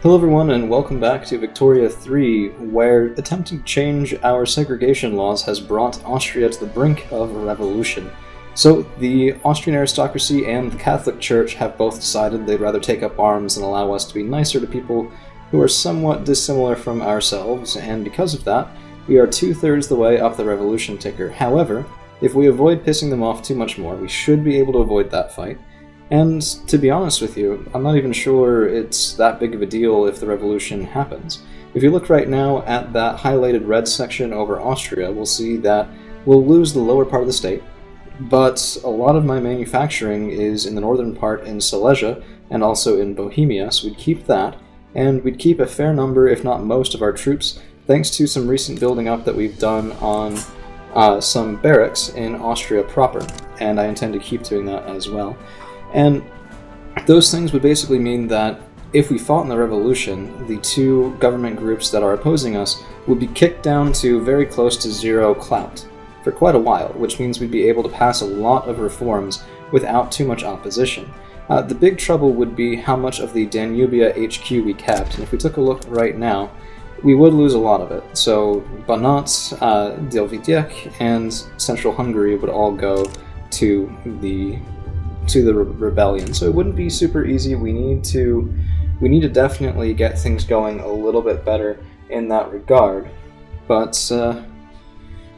Hello everyone and welcome back to Victoria 3, where attempting to change our segregation laws has brought Austria to the brink of a revolution. So the Austrian aristocracy and the Catholic Church have both decided they'd rather take up arms and allow us to be nicer to people who are somewhat dissimilar from ourselves, and because of that, we are 2/3 the way up the revolution ticker. However, if we avoid pissing them off too much more, we should be able to avoid that fight. And to be honest with you, I'm not even sure it's that big of a deal if the revolution happens. If you look right now at that highlighted red section over Austria, we'll see that we'll lose the lower part of the state, but a lot of my manufacturing is in the northern part in Silesia and also in Bohemia, so we'd keep that, and we'd keep a fair number, if not most, of our troops, thanks to some recent building up that we've done on some barracks in Austria proper, and I intend to keep doing that as well. And those things would basically mean that if we fought in the revolution, the two government groups that are opposing us would be kicked down to very close to zero clout for quite a while, which means we'd be able to pass a lot of reforms without too much opposition. The big trouble would be how much of the Danubia HQ we kept, and if we took a look right now, we would lose a lot of it. So Banat, Delvidiek, and Central Hungary would all go to the rebellion, so it wouldn't be super easy. We need to definitely get things going a little bit better in that regard. But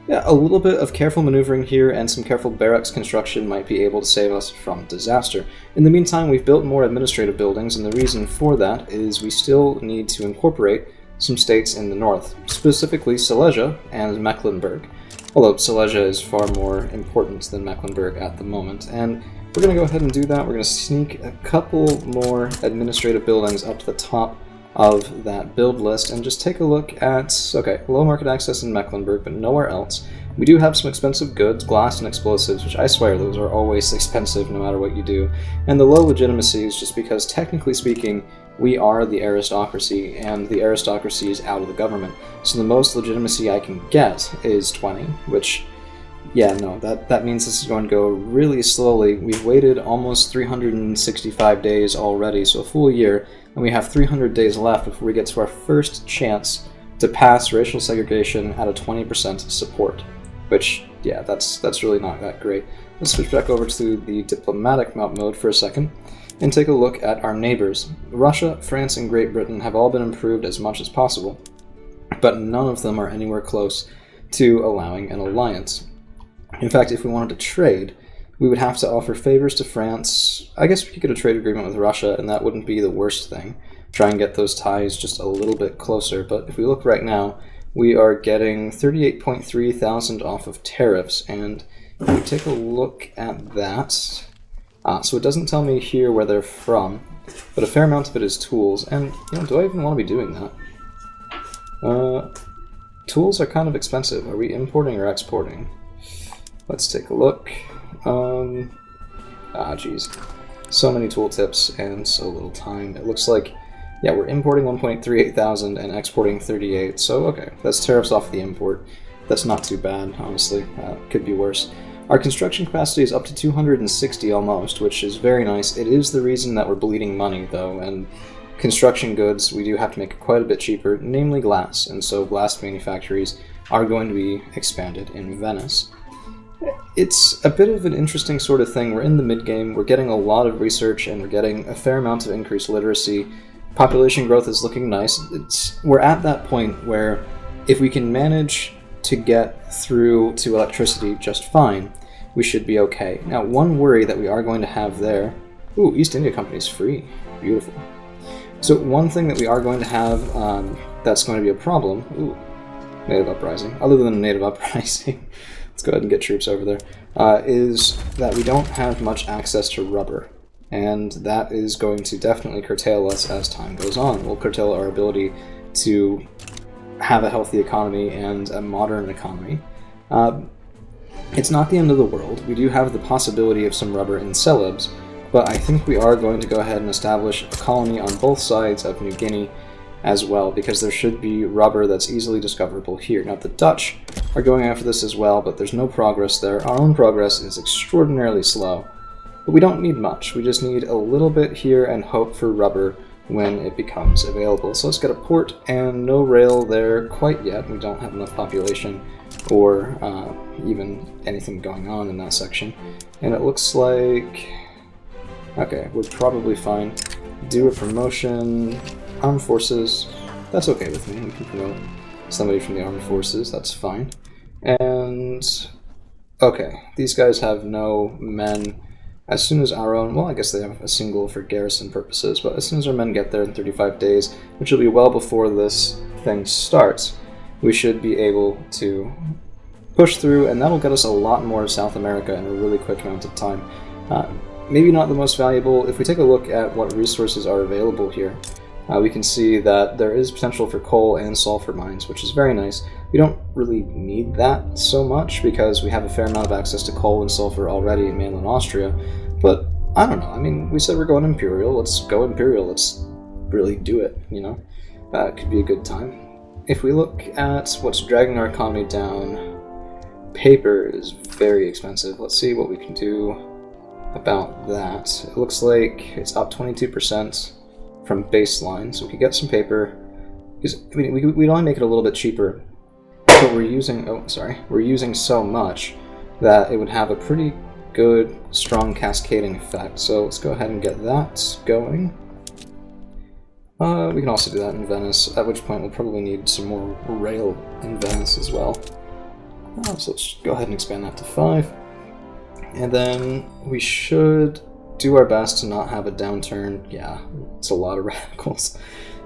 yeah, a little bit of careful maneuvering here and some careful barracks construction might be able to save us from disaster. In the meantime, we've built more administrative buildings, and the reason for that is we still need to incorporate some states in the north, specifically Silesia and Mecklenburg. Although Silesia is far more important than Mecklenburg at the moment, and we're going to go ahead and do that. We're going to sneak a couple more administrative buildings up to the top of that build list and just take a look at, okay, low market access in Mecklenburg, but nowhere else. We do have some expensive goods, glass and explosives, which I swear those are always expensive no matter what you do. And the low legitimacy is just because, technically speaking, we are the aristocracy, and the aristocracy is out of the government. So the most legitimacy I can get is 20, which... yeah, no, that means this is going to go really slowly. We've waited almost 365 days already, so a full year, and we have 300 days left before we get to our first chance to pass racial segregation at a 20% support. Which, yeah, that's really not that great. Let's switch back over to the diplomatic mode for a second, and take a look at our neighbors. Russia, France, and Great Britain have all been improved as much as possible, but none of them are anywhere close to allowing an alliance. In fact, if we wanted to trade, we would have to offer favors to France. I guess we could get a trade agreement with Russia, and that wouldn't be the worst thing. Try and get those ties just a little bit closer. But if we look right now, we are getting 38.3 thousand off of tariffs, and if we take a look at that... so it doesn't tell me here where they're from, but a fair amount of it is tools. And, do I even want to be doing that? Tools are kind of expensive. Are we importing or exporting? Let's take a look. Geez. So many tooltips and so little time. It looks like, yeah, we're importing 1.38 thousand and exporting 38. So, okay, that's tariffs off the import. That's not too bad, honestly. Could be worse. Our construction capacity is up to 260 almost, which is very nice. It is the reason that we're bleeding money, though, and construction goods we do have to make quite a bit cheaper, namely glass, and so glass manufactories are going to be expanded in Venice. It's a bit of an interesting sort of thing. We're in the mid-game, we're getting a lot of research, and we're getting a fair amount of increased literacy. Population growth is looking nice. We're at that point where if we can manage to get through to electricity just fine, we should be okay. Now, one worry that we are going to have there... Ooh, East India Company's free. Beautiful. So one thing that we are going to have that's going to be a problem... Ooh, native uprising. Other than a native uprising... let's go ahead and get troops over there, is that we don't have much access to rubber, and that is going to definitely curtail us as time goes on. We'll curtail our ability to have a healthy economy and a modern economy. It's not the end of the world. We do have the possibility of some rubber in Celebes, but I think we are going to go ahead and establish a colony on both sides of New Guinea as well, because there should be rubber that's easily discoverable here. Now, the Dutch are going after this as well, but there's no progress there. Our own progress is extraordinarily slow, but we don't need much. We just need a little bit here and hope for rubber when it becomes available. So let's get a port, and no rail there quite yet. We don't have enough population or even anything going on in that section. And it looks like... okay, we're probably fine. Do a promotion, armed forces, that's okay with me. We can promote somebody from the armed forces, that's fine. And okay, these guys have no men. As soon as our own, well, I guess they have a single for garrison purposes, but as soon as our men get there in 35 days, which will be well before this thing starts, we should be able to push through, and that'll get us a lot more of South America in a really quick amount of time. Maybe not the most valuable. If we take a look at what resources are available here, we can see that there is potential for coal and sulfur mines, which is very nice. We don't really need that so much because we have a fair amount of access to coal and sulfur already in mainland Austria, but I don't know. I mean, we said we're going Imperial. Let's go Imperial. Let's really do it, you know? It could be a good time. If we look at what's dragging our economy down, paper is very expensive. Let's see what we can do about that. It looks like it's up 22% from baseline, so we could get some paper. I mean, we'd only make it a little bit cheaper, but we're using so much that it would have a pretty good, strong cascading effect. So let's go ahead and get that going. We can also do that in Venice, at which point we'll probably need some more rail in Venice as well. So let's go ahead and expand that to 5. And then we should do our best to not have a downturn. Yeah, it's a lot of radicals.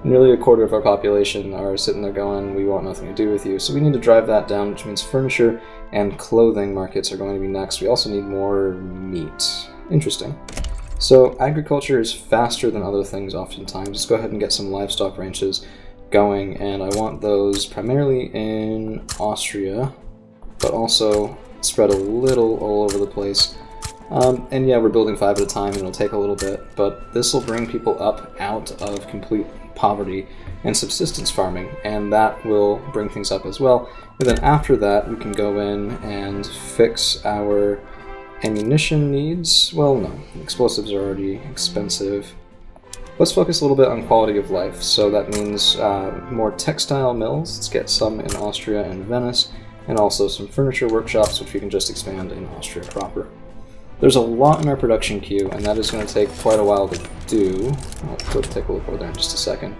Nearly a quarter of our population are sitting there going, we want nothing to do with you. So we need to drive that down, which means furniture and clothing markets are going to be next. We also need more meat. Interesting. So agriculture is faster than other things oftentimes. Let's go ahead and get some livestock ranches going, and I want those primarily in Austria, but also spread a little all over the place. And yeah, we're building 5 at a time, and it'll take a little bit, but this will bring people up out of complete poverty and subsistence farming, and that will bring things up as well. And then after that, we can go in and fix our ammunition needs. Well, no, explosives are already expensive. Let's focus a little bit on quality of life. So that means more textile mills. Let's get some in Austria and Venice, and also some furniture workshops, which we can just expand in Austria proper. There's a lot in our production queue, and that is going to take quite a while to do. I'll go take a look over there in just a second.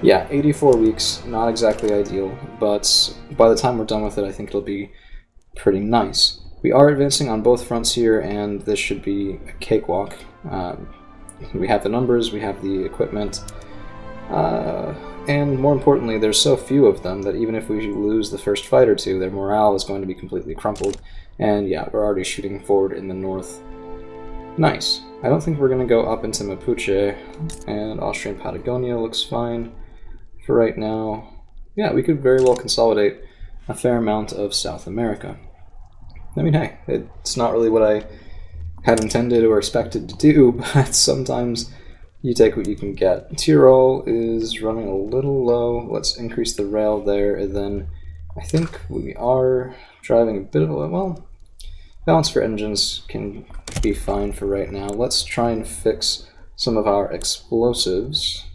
Yeah, 84 weeks, not exactly ideal, but by the time we're done with it, I think it'll be pretty nice. We are advancing on both fronts here, and this should be a cakewalk. We have the numbers, we have the equipment, and more importantly, there's so few of them that even if we lose the first fight or two, their morale is going to be completely crumpled. And yeah, we're already shooting forward in the north. Nice. I don't think we're going to go up into Mapuche, and Austrian Patagonia looks fine for right now. Yeah, we could very well consolidate a fair amount of South America. I mean, hey, it's not really what I had intended or expected to do, but sometimes you take what you can get. Tyrol is running a little low. Let's increase the rail there, and then I think we are driving a bit of a, well, balance for engines can be fine for right now. Let's try and fix some of our explosives.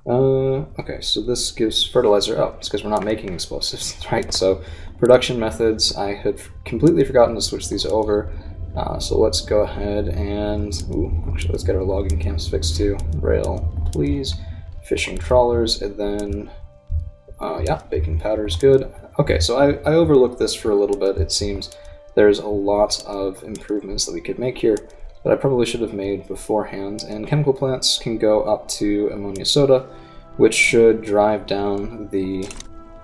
Okay, so this gives fertilizer. Oh, it's because we're not making explosives, right? So production methods, I had completely forgotten to switch these over. So let's go ahead and, actually let's get our logging camps fixed too. Rail, please. Fishing trawlers, and then, yeah, baking powder is good. Okay, so I overlooked this for a little bit. It seems there's a lot of improvements that we could make here that I probably should have made beforehand. And chemical plants can go up to ammonia soda, which should drive down the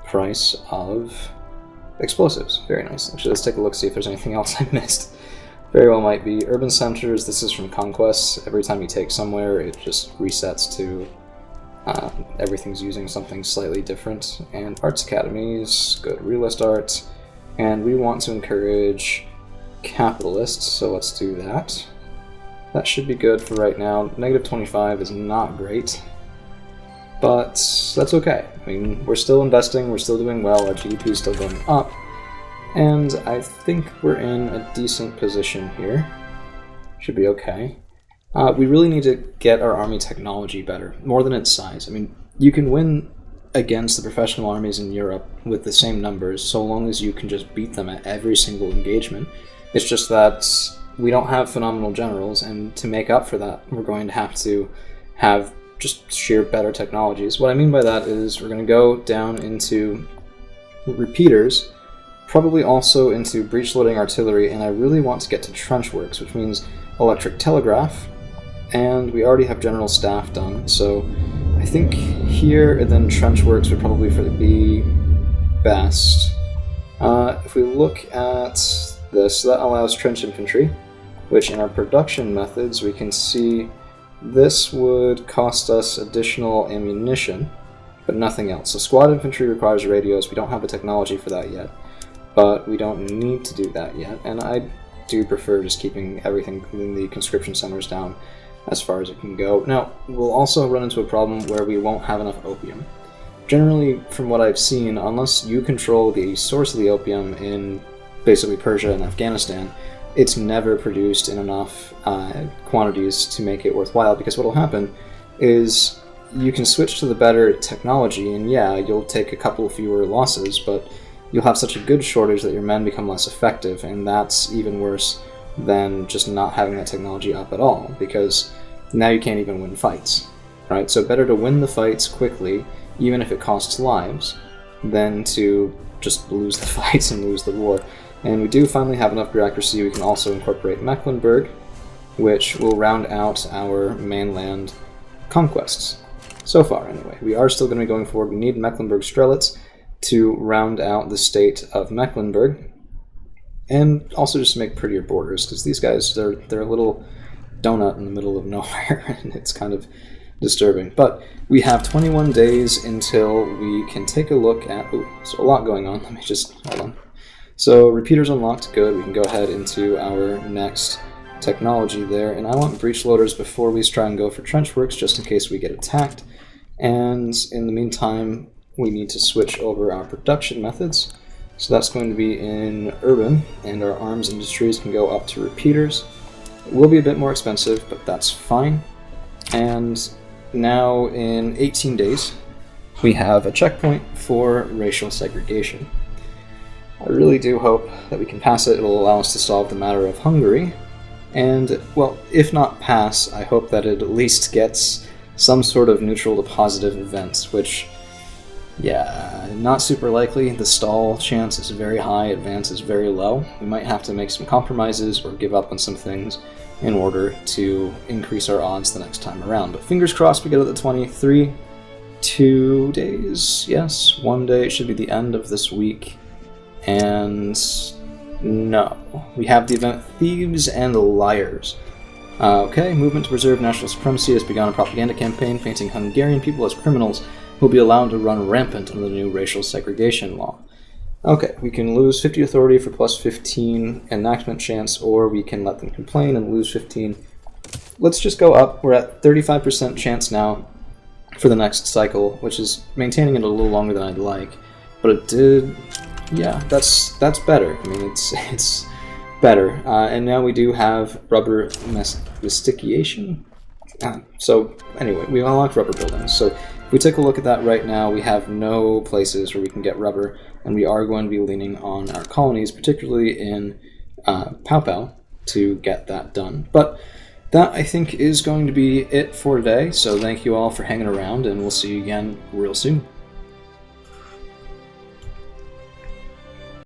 price of explosives. Very nice. Actually, let's take a look, see if there's anything else I missed. Very well might be. Urban centers, this is from Conquest. Every time you take somewhere, it just resets to everything's using something slightly different. And arts academies, good. Realist arts. And we want to encourage capitalists, so let's do that. That should be good for right now. Negative 25 is not great, but that's okay. I mean, we're still investing, we're still doing well, our GDP is still going up, and I think we're in a decent position here. Should be okay. We really need to get our army technology better, more than its size. I mean, you can win against the professional armies in Europe with the same numbers, so long as you can just beat them at every single engagement. It's just that we don't have phenomenal generals, and to make up for that, we're going to have just sheer better technologies. What I mean by that is we're going to go down into repeaters, probably also into breech-loading artillery, and I really want to get to trench works, which means electric telegraph, and we already have general staff done, so I think here and then trench works would probably be best. If we look at this, that allows trench infantry, which in our production methods we can see this would cost us additional ammunition, but nothing else. So squad infantry requires radios. We don't have the technology for that yet, but we don't need to do that yet, and I do prefer just keeping everything in the conscription centers down as far as it can go. Now, we'll also run into a problem where we won't have enough opium. Generally, from what I've seen, unless you control the source of the opium in basically Persia and Afghanistan, it's never produced in enough quantities to make it worthwhile, because what will happen is you can switch to the better technology, and yeah, you'll take a couple fewer losses, but you'll have such a good shortage that your men become less effective, and that's even worse than just not having that technology up at all, because now you can't even win fights, right? So better to win the fights quickly, even if it costs lives, than to just lose the fights and lose the war. And we do finally have enough bureaucracy. We can also incorporate Mecklenburg, which will round out our mainland conquests. So far, anyway. We are still going to be going forward. We need Mecklenburg Strelitz to round out the state of Mecklenburg, and also just to make prettier borders, because these guys, they're a little donut in the middle of nowhere, and it's kind of disturbing. But we have 21 days until we can take a look at... Ooh, so a lot going on. Let me just... hold on. So repeaters unlocked, good. We can go ahead into our next technology there, and I want breech loaders before we try and go for trench works, just in case we get attacked. And in the meantime, we need to switch over our production methods. So that's going to be in urban, and our arms industries can go up to repeaters. It will be a bit more expensive, but that's fine. And now in 18 days, we have a checkpoint for racial segregation. I really do hope that we can pass it. It will allow us to solve the matter of Hungary. And, well, if not pass, I hope that it at least gets some sort of neutral to positive event, which, yeah, not super likely. The stall chance is very high, advance is very low. We might have to make some compromises or give up on some things in order to increase our odds the next time around. But fingers crossed we get it at the 23. 2 days, yes, 1 day. It should be the end of this week. And no, we have the event Thieves and Liars. Okay, movement to preserve national supremacy has begun a propaganda campaign painting Hungarian people as criminals who will be allowed to run rampant under the new racial segregation law. Okay, we can lose 50 authority for plus 15 enactment chance, or we can let them complain and lose 15. Let's just go up. We're at 35% chance now for the next cycle, which is maintaining it a little longer than I'd like. But it did... yeah, that's better. I mean, it's better. And now we do have rubber mastication. So anyway, we unlocked rubber buildings. So if we take a look at that right now, we have no places where we can get rubber, and we are going to be leaning on our colonies, particularly in Pau Pau, to get that done. But that, I think, is going to be it for today. So thank you all for hanging around, and we'll see you again real soon.